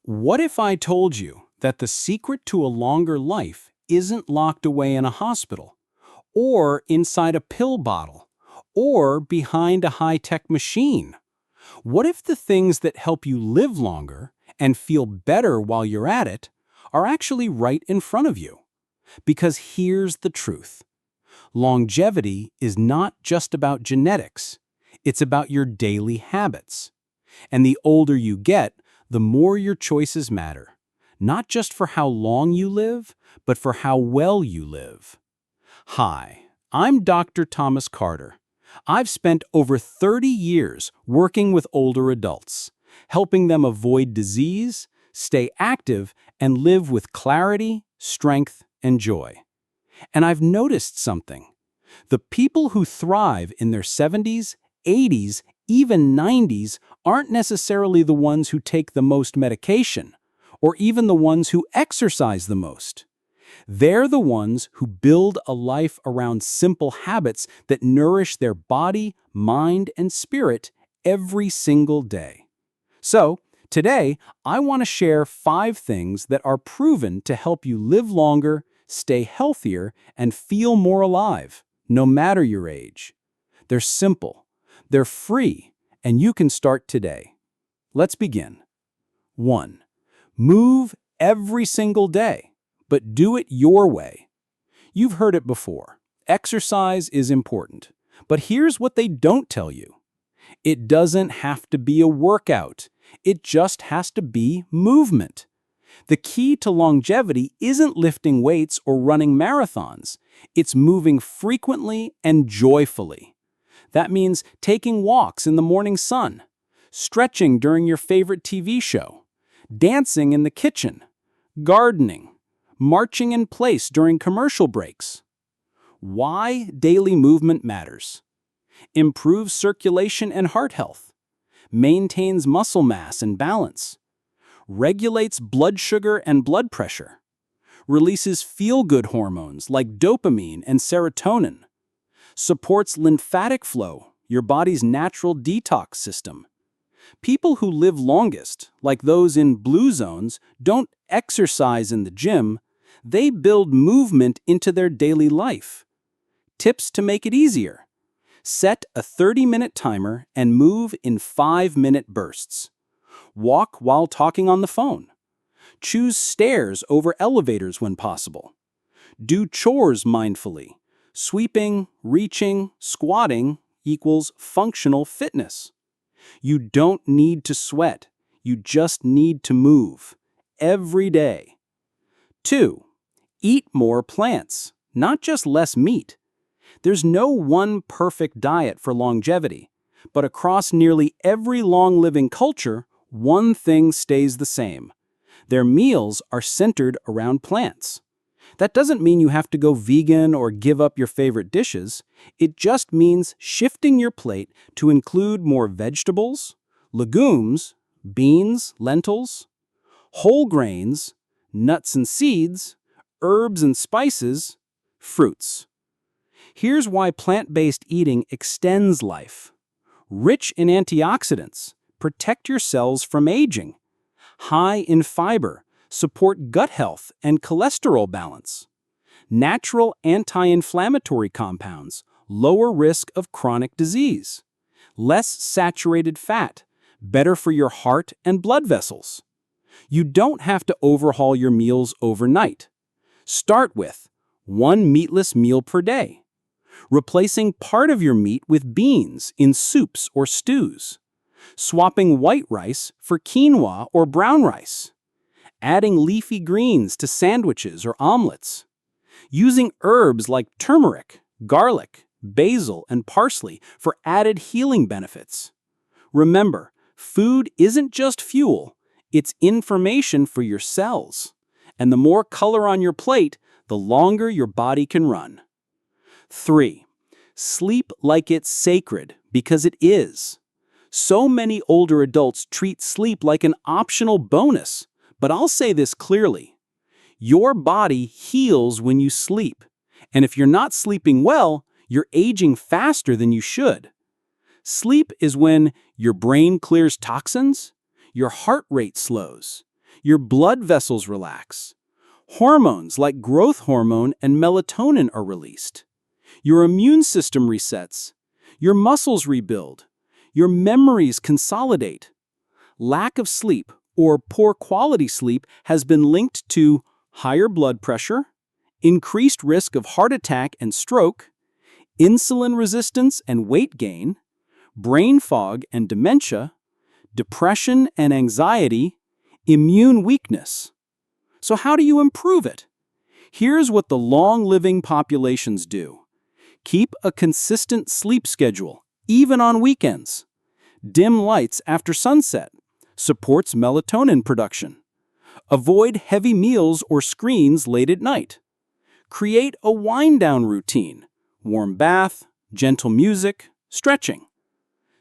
What if I told you that the secret to a longer life isn't locked away in a hospital, or inside a pill bottle, or behind a high-tech machine? What if the things that help you live longer and feel better while you're at it are actually right in front of you? Because here's the truth. Longevity is not just about genetics. It's about your daily habits. And the older you get, the more your choices matter, not just for how long you live, but for how well you live. Hi, I'm Dr. Thomas Carter. I've spent over 30 years working with older adults, helping them avoid disease, stay active, and live with clarity, strength, and joy. And I've noticed something. The people who thrive in their 70s, 80s, even 90s aren't necessarily the ones who take the most medication, or even the ones who exercise the most. They're the ones who build a life around simple habits that nourish their body, mind, and spirit every single day. So, today, I want to share 5 things that are proven to help you live longer, stay healthier, and feel more alive, no matter your age. They're simple, they're free, and you can start today. Let's begin. 1. Move every single day, but do it your way. You've heard it before. Exercise is important, but here's what they don't tell you. It doesn't have to be a workout. It just has to be movement. The key to longevity isn't lifting weights or running marathons. It's moving frequently and joyfully. That means taking walks in the morning sun, stretching during your favorite TV show, dancing in the kitchen, gardening, marching in place during commercial breaks. Why daily movement matters. Improves circulation and heart health, maintains muscle mass and balance, regulates blood sugar and blood pressure, releases feel-good hormones like dopamine and serotonin, supports lymphatic flow, your body's natural detox system. People who live longest, like those in blue zones, don't exercise in the gym, they build movement into their daily life. Tips to make it easier. Set a 30-minute timer and move in 5-minute bursts. Walk while talking on the phone. Choose stairs over elevators when possible. Do chores mindfully. Sweeping, reaching, squatting equals functional fitness. You don't need to sweat. You just need to move. Every day. 2. Eat more plants, not just less meat. There's no one perfect diet for longevity, but across nearly every long-living culture, one thing stays the same. Their meals are centered around plants. That doesn't mean you have to go vegan or give up your favorite dishes. It just means shifting your plate to include more vegetables, legumes, beans, lentils, whole grains, nuts and seeds, herbs and spices, fruits. Here's why plant-based eating extends life. Rich in antioxidants, protect your cells from aging. High in fiber, support gut health and cholesterol balance. Natural anti-inflammatory compounds, lower risk of chronic disease. Less saturated fat, better for your heart and blood vessels. You don't have to overhaul your meals overnight. Start with 1 meatless meal per day, replacing part of your meat with beans in soups or stews, swapping white rice for quinoa or brown rice, adding leafy greens to sandwiches or omelets, using herbs like turmeric, garlic, basil, and parsley for added healing benefits. Remember, food isn't just fuel, it's information for your cells. And the more color on your plate, the longer your body can run. 3. Sleep like it's sacred, because it is. So many older adults treat sleep like an optional bonus, but I'll say this clearly. Your body heals when you sleep, and if you're not sleeping well, you're aging faster than you should. Sleep is when your brain clears toxins, your heart rate slows, Your blood vessels relax. Hormones like growth hormone and melatonin are released. Your immune system resets. Your muscles rebuild. Your memories consolidate. Lack of sleep or poor quality sleep has been linked to higher blood pressure, increased risk of heart attack and stroke, insulin resistance and weight gain, brain fog and dementia, depression and anxiety, immune weakness. So how do you improve it? Here's what the long-living populations do. Keep a consistent sleep schedule, even on weekends. Dim lights after sunset. Supports melatonin production. Avoid heavy meals or screens late at night. Create a wind-down routine. Warm bath, gentle music, stretching.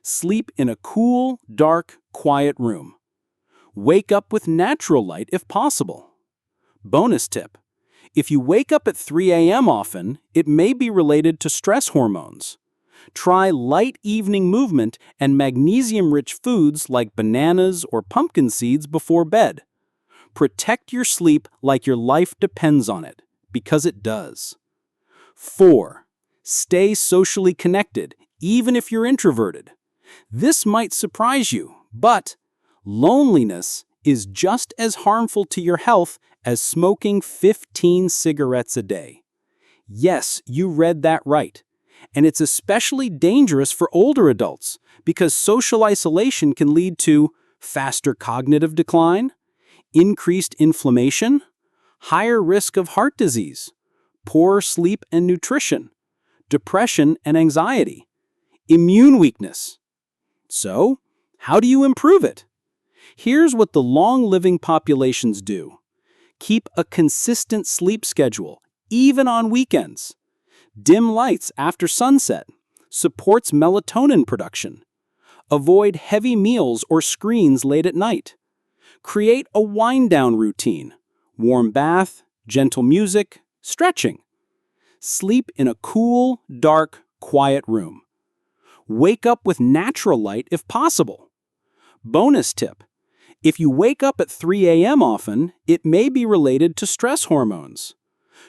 Sleep in a cool, dark, quiet room. Wake up with natural light if possible. Bonus tip: if you wake up at 3 a.m. often, it may be related to stress hormones. Try light evening movement and magnesium-rich foods like bananas or pumpkin seeds before bed. Protect your sleep like your life depends on it, because it does. 4. Stay socially connected, even if you're introverted. This might surprise you, but loneliness is just as harmful to your health as smoking 15 cigarettes a day. Yes, you read that right. And it's especially dangerous for older adults because social isolation can lead to faster cognitive decline, increased inflammation, higher risk of heart disease, poor sleep and nutrition, depression and anxiety, immune weakness. So, how do you improve it? Here's what the long-living populations do. Keep a consistent sleep schedule, even on weekends. Dim lights after sunset. Supports melatonin production. Avoid heavy meals or screens late at night. Create a wind-down routine. Warm bath, gentle music, stretching. Sleep in a cool, dark, quiet room. Wake up with natural light if possible. Bonus tip: if you wake up at 3 a.m. often, it may be related to stress hormones.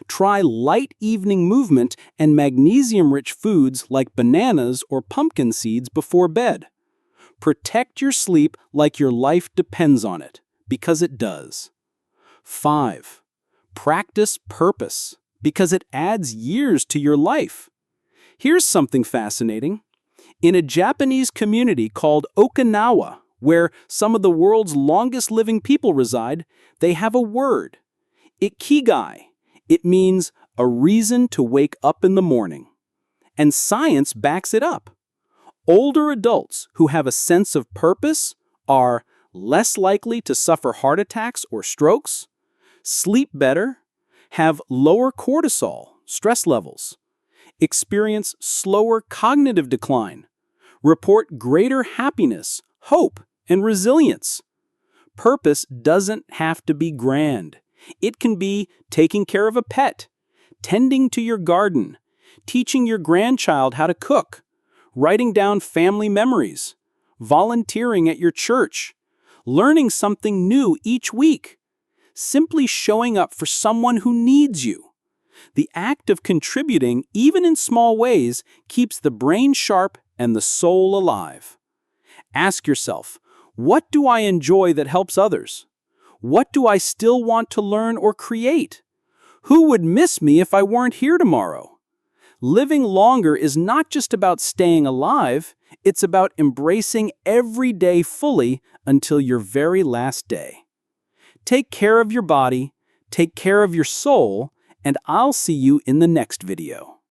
Try light evening movement and magnesium-rich foods like bananas or pumpkin seeds before bed. Protect your sleep like your life depends on it, because it does. 5. Practice purpose, because it adds years to your life. Here's something fascinating. In a Japanese community called Okinawa, where some of the world's longest living people reside, they have a word: ikigai. It means a reason to wake up in the morning. And science backs it up. Older adults who have a sense of purpose are less likely to suffer heart attacks or strokes, sleep better, have lower cortisol, stress levels, experience slower cognitive decline, report greater happiness, hope, and resilience. Purpose doesn't have to be grand. It can be taking care of a pet, tending to your garden, teaching your grandchild how to cook, writing down family memories, volunteering at your church, learning something new each week, simply showing up for someone who needs you. The act of contributing, even in small ways, keeps the brain sharp and the soul alive. Ask yourself, what do I enjoy that helps others? What do I still want to learn or create? Who would miss me if I weren't here tomorrow? Living longer is not just about staying alive, it's about embracing every day fully until your very last day. Take care of your body, take care of your soul, and I'll see you in the next video.